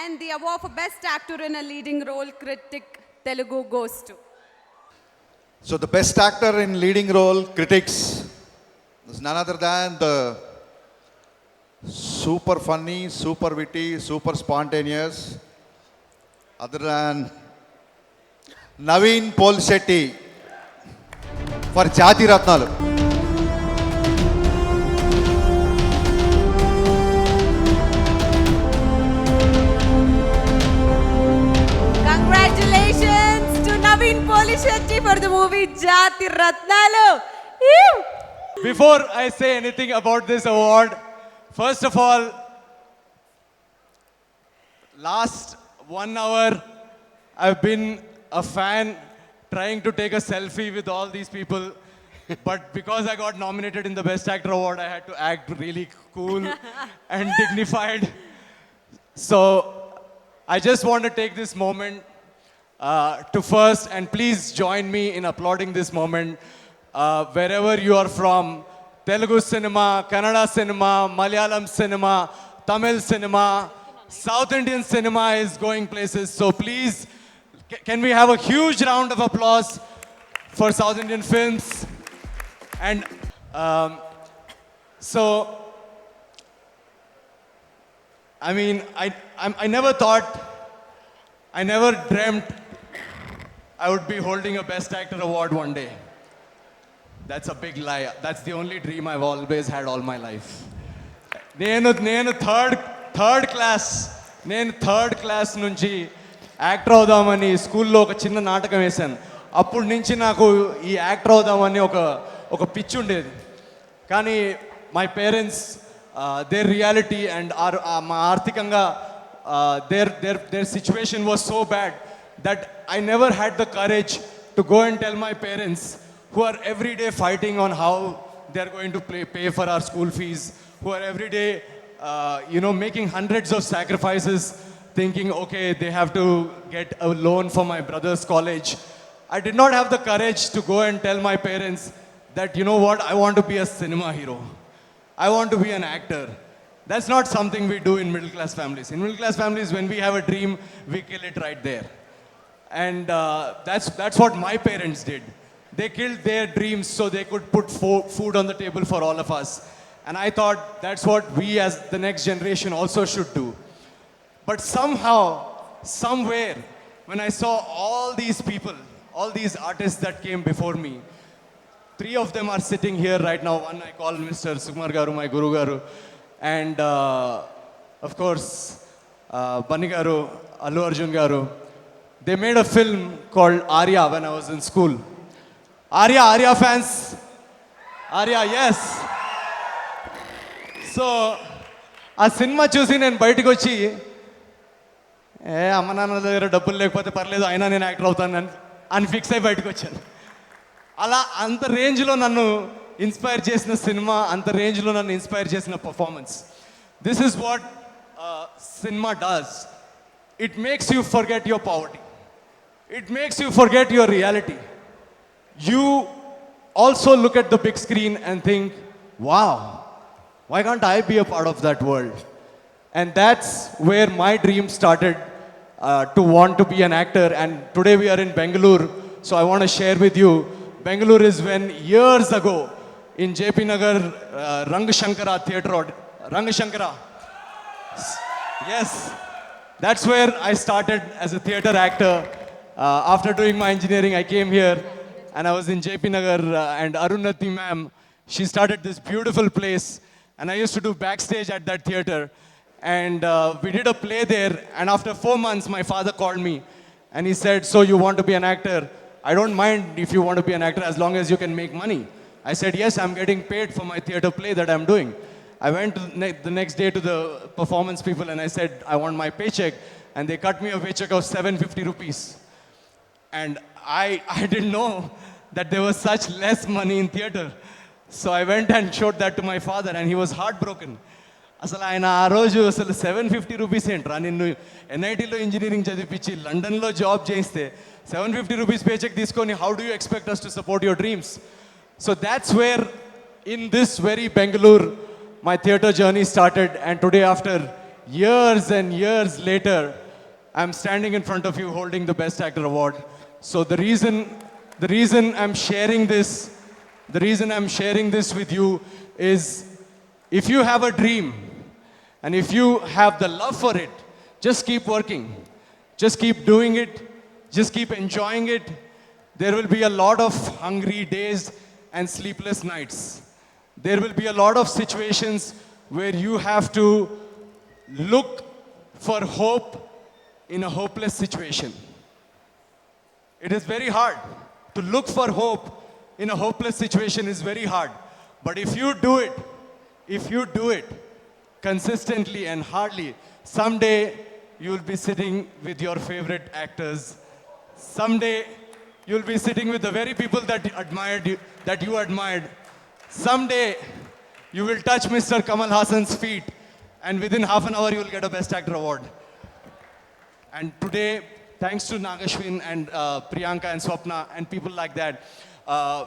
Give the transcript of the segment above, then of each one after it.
And the award for Best Actor in a Leading Role, Critic Telugu, goes to. So the best actor in leading role, critics, is none other than the super funny, super witty, super spontaneous, other than Naveen Polishetty for Jati Ratnalu. Congratulations to Naveen Polishetty for the movie Jati Ratnalu. Ew. Before I say anything about this award, first of all, last 1 hour I've been a fan trying to take a selfie with all these people. But because I got nominated in the Best Actor Award, I had to act really cool and dignified. So I just want to take this moment to first, and please join me in applauding this moment. Wherever you are from, Telugu cinema, Kannada cinema, Malayalam cinema, Tamil cinema, South Indian cinema is going places. So please, can we have a huge round of applause for South Indian films? And so, I mean, I never thought, I never dreamt I would be holding a Best Actor award one day. That's a big lie. That's the only dream I've always had all my life. నేను third class నుంచి actor అవుదామని స్కూల్లో ఒక చిన్న నాటకం వేశాను. అప్పటి నుంచి నాకు ఈ యాక్టర్ అవుదామని ఒక పిచ్చి ఉండేది. కానీ my parents their reality and మా ఆర్థికంగా their situation was so bad that I never had the courage to go and tell my parents, who are every day fighting on how they're going to pay for our school fees, who are every day making hundreds of sacrifices, thinking, okay, they have to get a loan for my brother's college. I did not have the courage to go and tell my parents that, you know what, I want to be a cinema hero. I want to be an actor. That's not something we do in middle class families. In middle class families, when we have a dream, we kill it right there. And that's what my parents did. They killed their dreams so they could put food on the table for all of us. And I thought that's what we as the next generation also should do. But somehow, somewhere, when I saw all these people, all these artists that came before me, 3 of them are sitting here right now. One I call Mr. Sukumar Garu, my Guru Garu. And of course, Bunny Garu, Allu Arjun Garu. They made a film called Arya when I was in school. Arya fans? Arya, yes. So, ఆ cinema చూసి నేను బయటకు వచ్చి అమ్మ నాన్న దగ్గర డబ్బులు లేకపోతే పర్లేదు అయినా నేను యాక్టర్ అవుతాను అని ఫిక్స్ అయి బయటకు వచ్చాను. అలా అంత రేంజ్లో నన్ను ఇన్స్పైర్ చేసిన సినిమా, అంత రేంజ్లో నన్ను ఇన్స్పైర్ చేసిన performance. This is what cinema does. It makes you forget your poverty. It makes you forget your reality. You also look at the big screen and think, wow, why can't I be a part of that world? And that's where my dream started to want to be an actor. And today we are in Bangalore, so I want to share with you, Bangalore is when years ago in JP Nagar, Rangashankara Theatre, Rangashankara. Yes, that's where I started as a theatre actor. After doing my engineering, I came here. And I was in JP Nagar and Arunati ma'am, she started this beautiful place. And I used to do backstage at that theatre. And we did a play there. And after 4 months, my father called me. And he said, so you want to be an actor? I don't mind if you want to be an actor as long as you can make money. I said, yes, I'm getting paid for my theatre play that I'm doing. I went to the next day to the performance people and I said, I want my paycheck. And they cut me a paycheck of 750 rupees. And I didn't know that there was such less money in theatre. So I went and showed that to my father and he was heartbroken. అసలు ఆయన ఆ రోజు అసలు 750 rupees ఏంట్రా, నిన్ను ఎన్ఐటీలో engineering చదివించి లండన్లో job చేస్తే 750 రూపీస్ పేచెక్ తీసుకొని how do you expect us to support your dreams? So that's where in this very Bengaluru my theatre journey started. And today, after years and years later, I'm standing in front of you holding the Best Actor award. So the reason I'm sharing this with you is, if you have a dream and if you have the love for it, just keep working. Just keep doing it. Just keep enjoying it. There will be a lot of hungry days and sleepless nights. There will be a lot of situations where you have to look for hope in a hopeless situation. It is very hard. To look for hope in a hopeless situation is very hard. But if you do it consistently and hardly, someday you will be sitting with your favorite actors. Someday you will be sitting with the very people that you admired. Someday you will touch Mr. Kamal Hassan's feet, and within half an hour you will get a Best Actor award. And today, thanks to Nagashwin and Priyanka and Swapna and people like that, I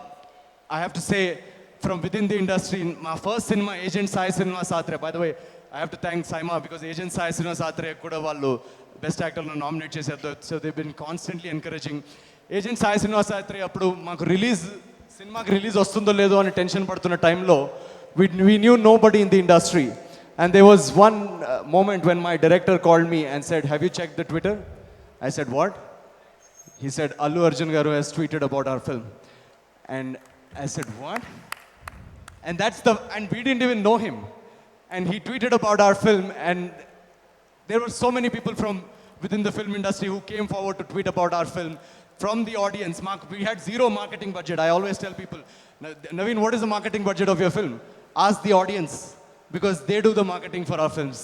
have to say, from within the industry, my first cinema, Agent Sai Cinema Satre. By the way, I have to thank Saima, because Agent Sai Cinema Satre kuda vallu Best Actor lo nominate chesaru. So they've been constantly encouraging. Agent Sai Cinema Satre appudu maaku సినిమాకి release వస్తుందో లేదో అని tension పడుతున్న టైంలో we knew nobody in the industry. And there was one moment when my director called me and said, "Have you checked the Twitter?" I said, "What?" He said, "Allu Arjun garu has tweeted about our film." And I said, "What?" And we didn't even know him. And he tweeted about our film, and there were so many people from within the film industry who came forward to tweet about our film. From the audience, we had zero marketing budget. I always tell people, Naveen, what is the marketing budget of your film? Ask the audience, because they do the marketing for our films.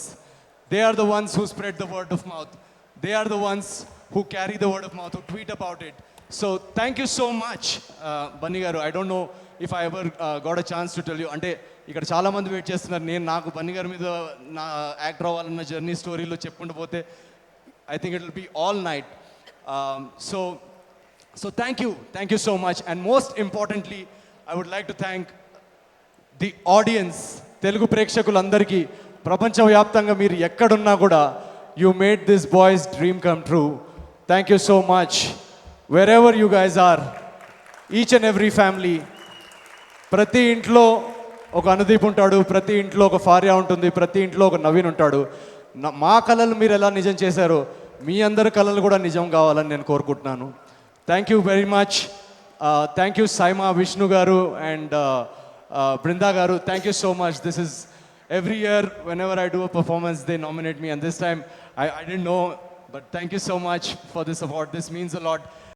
They are the ones who spread the word of mouth. They are the ones who carry the word of mouth, who tweet about it. So thank you so much, Bunny garu. I don't know if I ever got a chance to tell you. అంటే ఇక్కడ చాలా మంది wait చేస్తున్నారు. నేను నాకు బన్నీ గారి మీద నా యాక్టర్ అవ్వాలన్న జర్నీ స్టోరీలో చెప్పుకుంటూ పోతే I think it will be all night. So thank you so much. And most importantly, I would like to thank the audience, Telugu ప్రేక్షకులందరికీ. ప్రపంచవ్యాప్తంగా మీరు ఎక్కడున్నా కూడా, you made this boy's dream come true. Thank you so much. Wherever you guys are, each and every family, ప్రతి ఇంట్లో ఒక అనుదీప్ ఉంటాడు, ప్రతి ఇంట్లో ఒక ఫార్యా ఉంటుంది, ప్రతి ఇంట్లో ఒక నవీన్ ఉంటాడు. మా కళలు మీరు ఎలా నిజం చేశారో, మీ అందరి కళలు కూడా నిజం కావాలని నేను కోరుకుంటున్నాను. Thank you very much. Thank you, Saima, Vishnu garu, and Brinda garu. Thank you so much. This is every year, whenever I do a performance, they nominate me. And this time, I didn't know, but thank you so much for this award. This means a lot.